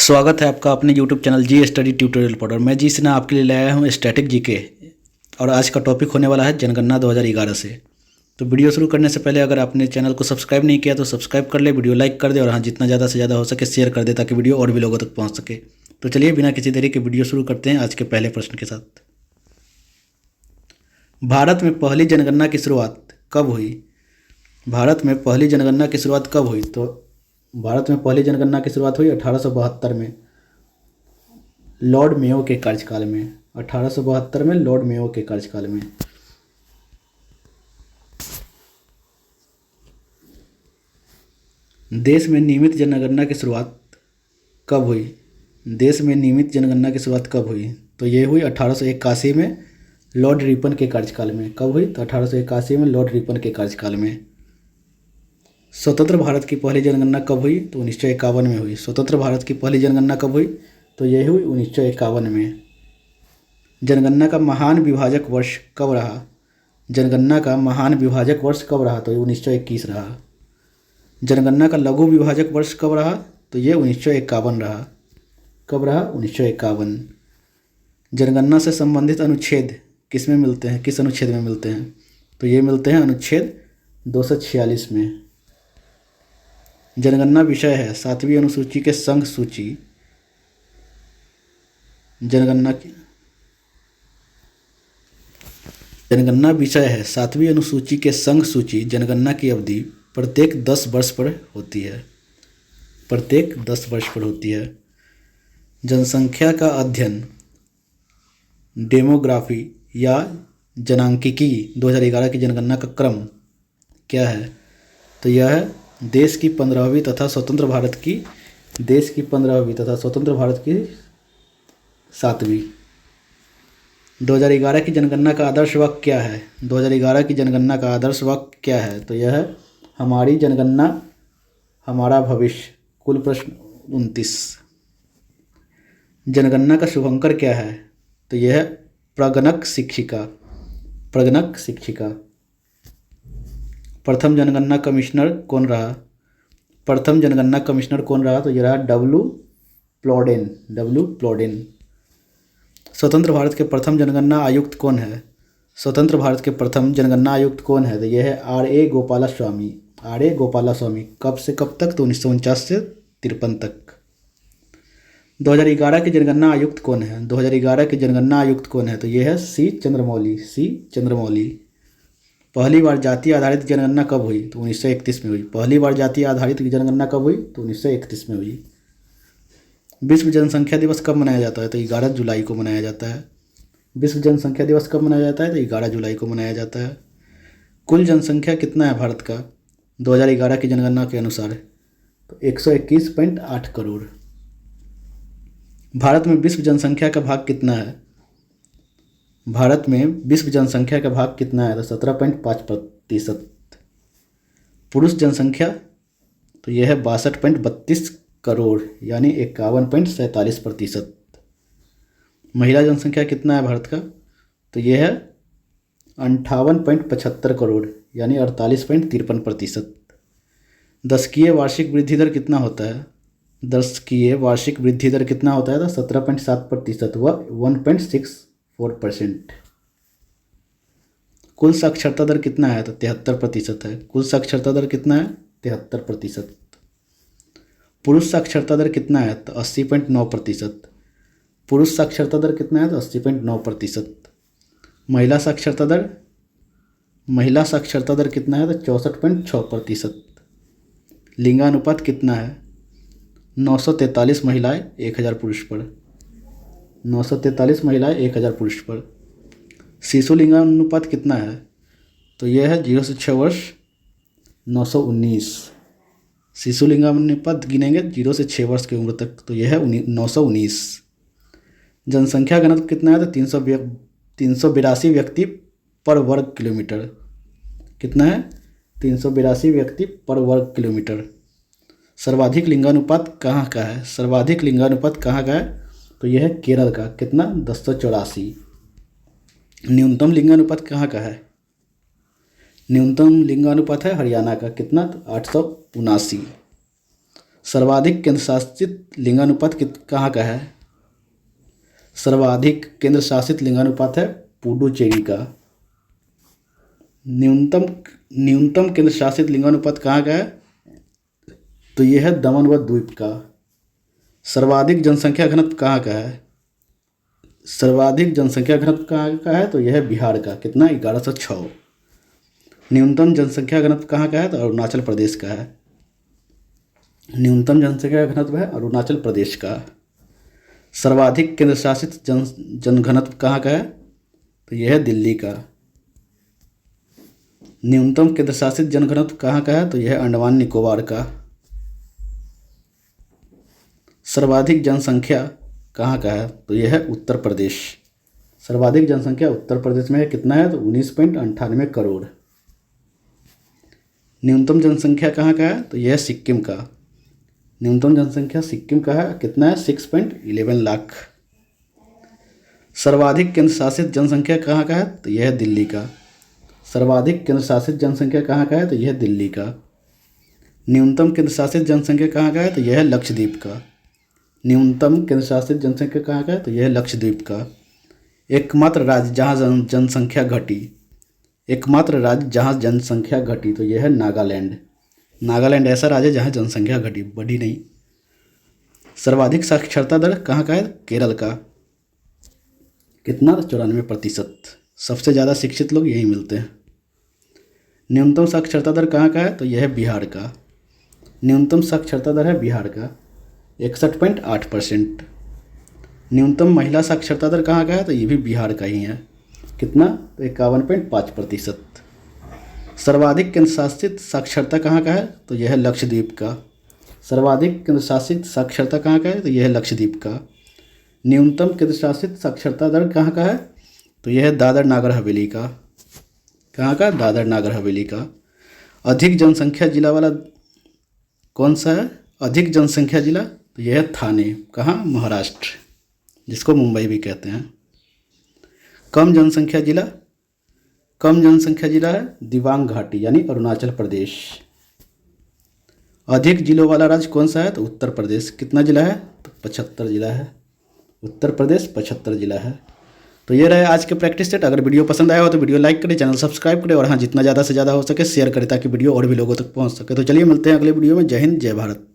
स्वागत है आपका अपने YouTube चैनल जी स्टडी ट्यूटोरियल पर। और मैं जी सिन्हा आपके लिए लाया हूँ स्टैटिक जीके। और आज का टॉपिक होने वाला है जनगणना 2011 से। तो वीडियो शुरू करने से पहले अगर आपने चैनल को सब्सक्राइब नहीं किया तो सब्सक्राइब कर ले, वीडियो लाइक कर दे और हाँ जितना ज़्यादा से ज़्यादा हो सके शेयर कर दे ताकि वीडियो और भी लोगों तक पहुँच सके। तो चलिए बिना किसी देरी के वीडियो शुरू करते हैं आज के पहले प्रश्न के साथ। भारत में पहली जनगणना की शुरुआत कब हुई? भारत में पहली जनगणना की शुरुआत कब हुई? तो भारत में पहली जनगणना की शुरुआत हुई 1872 में लॉर्ड मेयो के कार्यकाल में। 1872 में लॉर्ड मेयो के कार्यकाल में। देश में नियमित जनगणना की शुरुआत कब हुई? देश में नियमित जनगणना की शुरुआत कब हुई? तो ये हुई 1881 में लॉर्ड रिपन के कार्यकाल में। कब हुई? तो 1881 में लॉर्ड रिपन के कार्यकाल में। स्वतंत्र भारत की पहली जनगणना कब हुई? तो 1951 में हुई। स्वतंत्र भारत की पहली जनगणना कब हुई? तो यह हुई 1951 में। जनगणना का महान विभाजक वर्ष कब रहा? जनगणना का महान विभाजक वर्ष कब रहा? तो ये 1921 रहा। जनगणना का लघु विभाजक वर्ष कब रहा? तो ये 1951 रहा। कब रहा? 1951। जनगणना से संबंधित अनुच्छेद किस में मिलते हैं? किस अनुच्छेद में मिलते हैं? तो ये मिलते हैं अनुच्छेद 246 में। जनगणना विषय है 7वीं अनुसूची के संघ सूची। जनगणना विषय है 7वीं अनुसूची के संघ सूची। जनगणना की अवधि प्रत्येक 10 वर्ष पर होती है। प्रत्येक 10 वर्ष पर होती है। जनसंख्या का अध्ययन डेमोग्राफी या जनांकिकी 2011 की जनगणना का क्रम क्या है? तो यह है देश की 15वीं तथा स्वतंत्र भारत की 7वीं। 2011 की जनगणना का आदर्श वाक्य क्या है? 2011 की जनगणना का आदर्श वाक्य क्या है? तो यह है हमारी जनगणना हमारा भविष्य। कुल प्रश्न 29। जनगणना का शुभंकर क्या है? तो यह है प्रगणक शिक्षिका। प्रगणक शिक्षिका। प्रथम जनगणना कमिश्नर कौन रहा? प्रथम जनगणना कमिश्नर कौन रहा? तो यह रहा डब्ल्यू प्लॉडेन। स्वतंत्र भारत के प्रथम जनगणना आयुक्त कौन है? स्वतंत्र भारत के प्रथम जनगणना आयुक्त कौन है? तो यह है आर.ए. गोपालास्वामी। कब से कब तक? तो 1949 से 53 तक। 2011 की जनगणना आयुक्त कौन है? 2011 की जनगणना आयुक्त कौन है? तो यह है सी चंद्रमौली। पहली बार जाति आधारित जनगणना कब हुई? तो 1931 में हुई। पहली बार जाति आधारित जनगणना कब हुई? तो 1931 में हुई। विश्व जनसंख्या दिवस कब मनाया जाता है? तो 11 जुलाई को मनाया जाता है। विश्व जनसंख्या दिवस कब मनाया जाता है? तो 11 जुलाई को मनाया जाता है। कुल जनसंख्या कितना है भारत का 2011 की जनगणना के अनुसार? तो 121.8 करोड़। भारत में विश्व जनसंख्या का भाग कितना है? भारत में विश्व जनसंख्या का भाग कितना है? तो 17.5%। पुरुष जनसंख्या तो यह है 62.32 करोड़ यानी 51.47%। महिला जनसंख्या कितना है भारत का? तो यह है 58.75 करोड़ यानी 48.53%। दशकीय वार्षिक वृद्धि दर कितना होता है? दशकीय वार्षिक वृद्धि दर कितना होता है? तो 17.7% व 1.64%। कुल साक्षरता दर कितना है? तो 73% है। कुल साक्षरता दर कितना है? 73%। पुरुष साक्षरता दर कितना है? तो 80.9%। पुरुष साक्षरता दर कितना है? तो 80.9%। महिला साक्षरता दर कितना है? तो 64.6%। लिंगानुपात कितना है? 943 महिलाएं 1000 पुरुष पर। 943 महिलाएं 1000 पुरुष पर। शिशु लिंगानुपात कितना है? तो यह है 0 से 6 वर्ष 919। शिशु लिंगानुपात गिनेंगे 0 से 6 वर्ष की उम्र तक तो यह है 919। जनसंख्या घनत्व कितना है? तो 382 व्यक्ति पर वर्ग किलोमीटर। कितना है? 382 व्यक्ति पर वर्ग किलोमीटर। सर्वाधिक लिंगानुपात कहाँ का है? सर्वाधिक लिंगानुपात कहाँ का है? तो यह है केरल का। कितना? 1084। न्यूनतम लिंगानुपात कहाँ का है? न्यूनतम लिंगानुपात है हरियाणा का। कितना? तो 879। सर्वाधिक केंद्र शासित लिंगानुपात कहाँ का है? सर्वाधिक केंद्र शासित लिंगानुपात है पुडुचेरी का। न्यूनतम केंद्र शासित लिंगानुपात कहाँ का है? तो यह है दमन व द्वीप का। सर्वाधिक जनसंख्या घनत्व कहाँ का है? सर्वाधिक जनसंख्या घनत्व कहाँ का है? तो यह है बिहार का। कितना? 1106। न्यूनतम जनसंख्या घनत्व कहाँ का है? तो अरुणाचल प्रदेश का है। न्यूनतम जनसंख्या घनत्व है अरुणाचल प्रदेश का। सर्वाधिक केंद्र शासित जनघनत्व कहाँ का है? तो यह है दिल्ली का। न्यूनतम केंद्र शासित जनघनत्व कहाँ का है? तो यह है अंडमान निकोबार का। सर्वाधिक जनसंख्या कहाँ का है? तो यह है उत्तर प्रदेश। सर्वाधिक जनसंख्या उत्तर प्रदेश में है। कितना है? तो 19.98 करोड़। न्यूनतम जनसंख्या कहाँ का है? तो यह है सिक्किम का। न्यूनतम जनसंख्या सिक्किम का है। कितना है? 6.11 लाख। सर्वाधिक केंद्र शासित जनसंख्या कहाँ का है? तो यह है दिल्ली का। सर्वाधिक केंद्र शासित जनसंख्या कहाँ का है? तो यह है दिल्ली का। न्यूनतम केंद्र शासित जनसंख्या कहाँ का है? तो यह है लक्षद्वीप का। न्यूनतम केंद्र शासित जनसंख्या कहाँ का है? तो यह है लक्षद्वीप का। एकमात्र राज्य जहाँ जनसंख्या घटी, एकमात्र राज्य जहाँ जनसंख्या घटी तो यह है नागालैंड। नागालैंड ऐसा राज्य है जहाँ जनसंख्या घटी, बढ़ी नहीं। सर्वाधिक साक्षरता दर कहाँ का है? केरल का। कितना? 94%। सबसे ज़्यादा शिक्षित लोग यहीं मिलते हैं। न्यूनतम साक्षरता दर कहाँ का है? तो यह है बिहार का। न्यूनतम साक्षरता दर है बिहार का 61.8%। न्यूनतम महिला साक्षरता दर कहाँ का है? तो ये भी बिहार का ही है। कितना? तो 51.5%। सर्वाधिक केंद्र शासित साक्षरता कहाँ का है? तो यह है लक्षद्वीप का। सर्वाधिक केंद्र शासित साक्षरता कहाँ का है? तो यह है लक्षद्वीप का। न्यूनतम केंद्र शासित साक्षरता दर कहाँ का है? तो यह है दादर नागर हवेली का। कहाँ का? दादर नागर हवेली का। अधिक जनसंख्या जिला वाला कौन सा है? अधिक जनसंख्या जिला तो यह है थाने। कहाँ? महाराष्ट्र, जिसको मुंबई भी कहते हैं। कम जनसंख्या जिला, कम जनसंख्या जिला है दिबांग घाटी यानी अरुणाचल प्रदेश। अधिक जिलों वाला राज्य कौन सा है? तो उत्तर प्रदेश। कितना जिला है? तो 75 जिला है। उत्तर प्रदेश 75 जिला है। तो ये रहे आज के प्रैक्टिस सेट। अगर वीडियो पसंद आया हो तो वीडियो लाइक करें, चैनल सब्सक्राइब करें और हाँ, जितना ज़्यादा से ज़्यादा हो सके शेयर करें ताकि वीडियो और भी लोगों तक पहुँच सके। तो चलिए मिलते हैं अगले वीडियो में। जय हिंद, जय भारत।